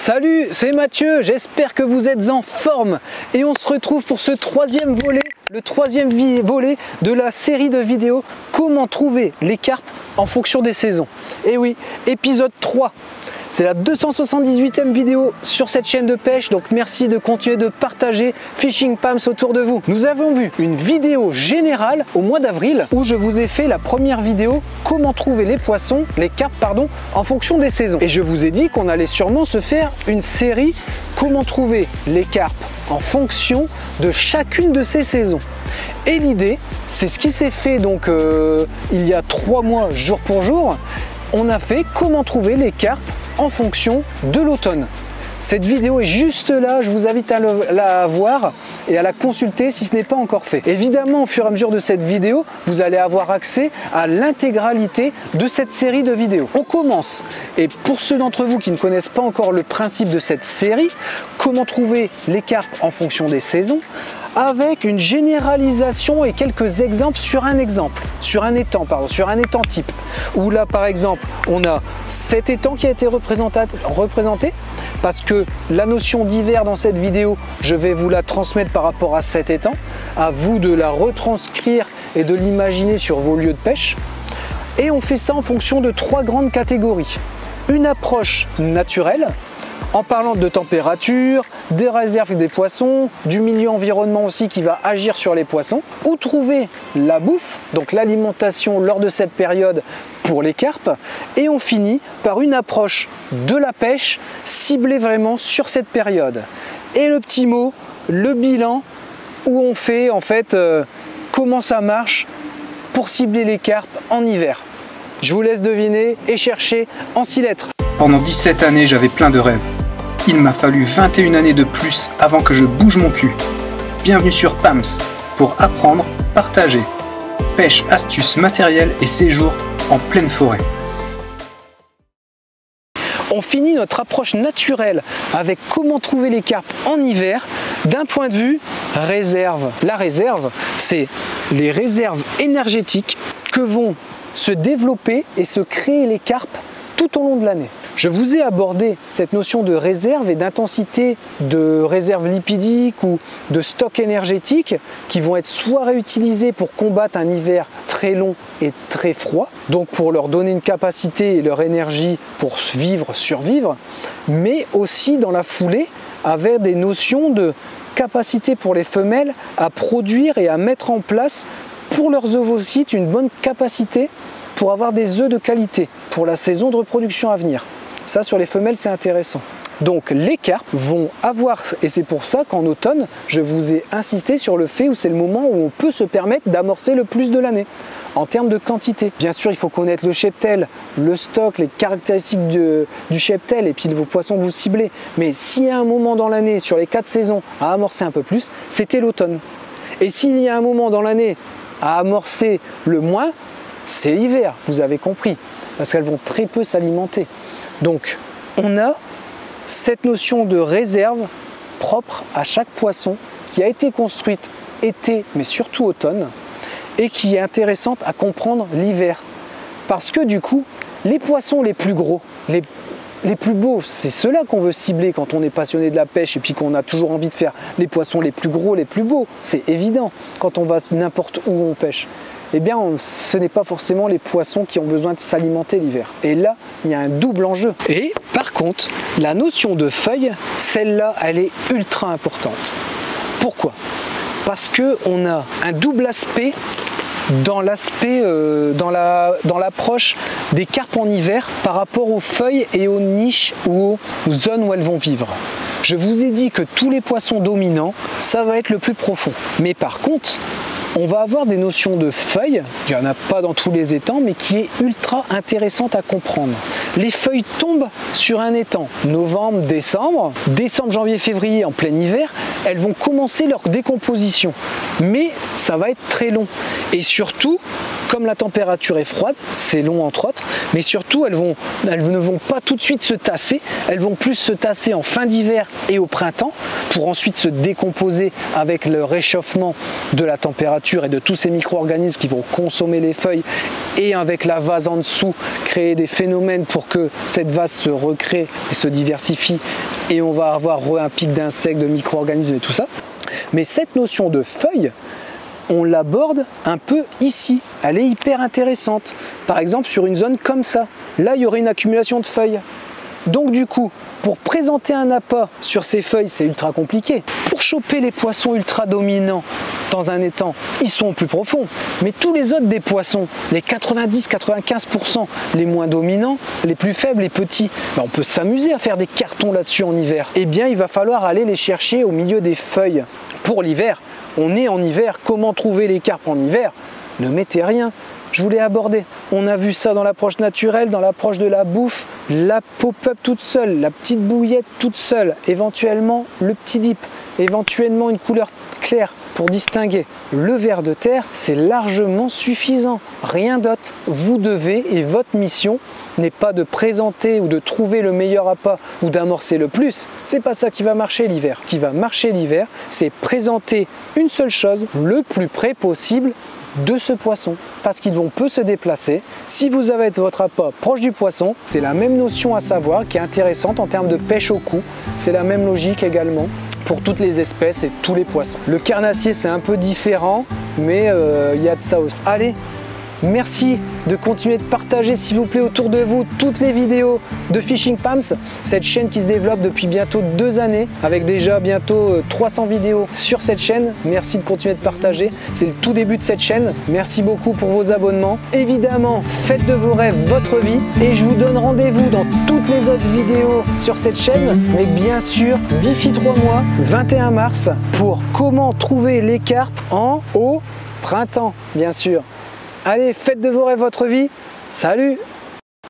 Salut, c'est Mathieu, j'espère que vous êtes en forme et on se retrouve pour ce troisième volet, le troisième volet de la série de vidéos comment trouver les carpes en fonction des saisons. Et oui, épisode 3. C'est la 278e vidéo sur cette chaîne de pêche, donc merci de continuer de partager Fishing Pams autour de vous. Nous avons vu une vidéo générale au mois d'avril où je vous ai fait la première vidéo comment trouver les poissons, les carpes pardon, en fonction des saisons. Et je vous ai dit qu'on allait sûrement se faire une série comment trouver les carpes en fonction de chacune de ces saisons. Et l'idée, c'est ce qui s'est fait donc il y a 3 mois jour pour jour. On a fait comment trouver les carpes en fonction de l'automne. Cette vidéo est juste là, je vous invite à la voir et à la consulter si ce n'est pas encore fait. Évidemment, au fur et à mesure de cette vidéo, vous allez avoir accès à l'intégralité de cette série de vidéos. On commence, et pour ceux d'entre vous qui ne connaissent pas encore le principe de cette série, comment trouver les carpes en fonction des saisons, avec une généralisation et quelques exemples sur un étang type. Où là par exemple on a cet étang qui a été représenté parce que la notion d'hiver dans cette vidéo je vais vous la transmettre par rapport à cet étang, à vous de la retranscrire et de l'imaginer sur vos lieux de pêche. Et on fait ça en fonction de 3 grandes catégories. Une approche naturelle, en parlant de température, des réserves des poissons, du milieu environnement aussi qui va agir sur les poissons, où trouver la bouffe, donc l'alimentation lors de cette période pour les carpes, et on finit par une approche de la pêche ciblée vraiment sur cette période. Et le petit mot, le bilan, où on fait en fait comment ça marche pour cibler les carpes en hiver. Je vous laisse deviner et chercher en 6 lettres. Pendant 17 années, j'avais plein de rêves. Il m'a fallu 21 années de plus avant que je bouge mon cul. Bienvenue sur Pams pour apprendre, partager. Pêche, astuces, matériel et séjour en pleine forêt. On finit notre approche naturelle avec comment trouver les carpes en hiver d'un point de vue réserve. La réserve, c'est les réserves énergétiques que vont se développer et se créer les carpes tout au long de l'année. Je vous ai abordé cette notion de réserve et d'intensité de réserve lipidique ou de stock énergétique qui vont être soit réutilisés pour combattre un hiver très long et très froid, donc pour leur donner une capacité et leur énergie pour survivre, mais aussi dans la foulée avec des notions de capacité pour les femelles à produire et à mettre en place pour leurs ovocytes une bonne capacité pour avoir des œufs de qualité pour la saison de reproduction à venir. Ça, sur les femelles, c'est intéressant. Donc les carpes vont avoir, et c'est pour ça qu'en automne, je vous ai insisté sur le fait où c'est le moment où on peut se permettre d'amorcer le plus de l'année en termes de quantité. Bien sûr, il faut connaître le cheptel, le stock, les caractéristiques du cheptel et puis vos poissons que vous ciblez. Mais s'il y a un moment dans l'année, sur les 4 saisons, à amorcer un peu plus, c'était l'automne. Et s'il y a un moment dans l'année à amorcer le moins, c'est l'hiver, vous avez compris, parce qu'elles vont très peu s'alimenter. Donc, on a cette notion de réserve propre à chaque poisson qui a été construite été, mais surtout automne, et qui est intéressante à comprendre l'hiver. Parce que du coup, les poissons les plus gros, les plus beaux, c'est ceux-là qu'on veut cibler quand on est passionné de la pêche et puis qu'on a toujours envie de faire les poissons les plus gros, les plus beaux. C'est évident quand on va n'importe où on pêche. Eh bien, ce n'est pas forcément les poissons qui ont besoin de s'alimenter l'hiver. Et là, il y a un double enjeu. Et par contre, la notion de feuille, celle-là, elle est ultra importante. Pourquoi? Parce qu'on a un double aspect dans l'approche des carpes en hiver par rapport aux feuilles et aux niches ou aux zones où elles vont vivre. Je vous ai dit que tous les poissons dominants, ça va être le plus profond. Mais par contre, on va avoir des notions de feuilles, il n'y en a pas dans tous les étangs, mais qui est ultra intéressante à comprendre. Les feuilles tombent sur un étang, novembre, décembre, janvier, février, en plein hiver, elles vont commencer leur décomposition. Mais ça va être très long. Et surtout, comme la température est froide, c'est long entre autres, mais surtout elles ne vont pas tout de suite se tasser, elles vont plus se tasser en fin d'hiver et au printemps, pour ensuite se décomposer avec le réchauffement de la température température et de tous ces micro-organismes qui vont consommer les feuilles et avec la vase en dessous, créer des phénomènes pour que cette vase se recrée et se diversifie et on va avoir un pic d'insectes, de micro-organismes et tout ça. Mais cette notion de feuille, on l'aborde un peu ici. Elle est hyper intéressante. Par exemple, sur une zone comme ça. Là, il y aurait une accumulation de feuilles. Donc du coup, pour présenter un appât sur ces feuilles, c'est ultra compliqué. Pour choper les poissons ultra dominants dans un étang, ils sont plus profonds. Mais tous les autres des poissons, les 90-95% les moins dominants, les plus faibles, les petits, on peut s'amuser à faire des cartons là-dessus en hiver. Eh bien, il va falloir aller les chercher au milieu des feuilles. Pour l'hiver, on est en hiver, comment trouver les carpes en hiver? Ne mettez rien. Je voulais aborder. On a vu ça dans l'approche naturelle, dans l'approche de la bouffe, la pop-up toute seule, la petite bouillette toute seule, éventuellement le petit dip, éventuellement une couleur claire pour distinguer. Le ver de terre, c'est largement suffisant, rien d'autre. Vous devez, et votre mission n'est pas de présenter ou de trouver le meilleur appât ou d'amorcer le plus. C'est pas ça qui va marcher l'hiver. Ce qui va marcher l'hiver, c'est présenter une seule chose le plus près possible de ce poisson, parce qu'ils vont peu se déplacer. Si vous avez votre appât proche du poisson, c'est la même notion à savoir qui est intéressante en termes de pêche au cou. C'est la même logique également pour toutes les espèces et tous les poissons. Le carnassier, c'est un peu différent, mais il y a de ça aussi. Allez, merci de continuer de partager s'il vous plaît autour de vous toutes les vidéos de Fishing Pams, cette chaîne qui se développe depuis bientôt 2 années avec déjà bientôt 300 vidéos sur cette chaîne. Merci de continuer de partager, c'est le tout début de cette chaîne. Merci beaucoup pour vos abonnements. Évidemment, faites de vos rêves votre vie et je vous donne rendez-vous dans toutes les autres vidéos sur cette chaîne, mais bien sûr d'ici 3 mois, 21 mars, pour comment trouver les carpes au printemps, bien sûr. Allez, faites de vos rêves votre vie. Salut!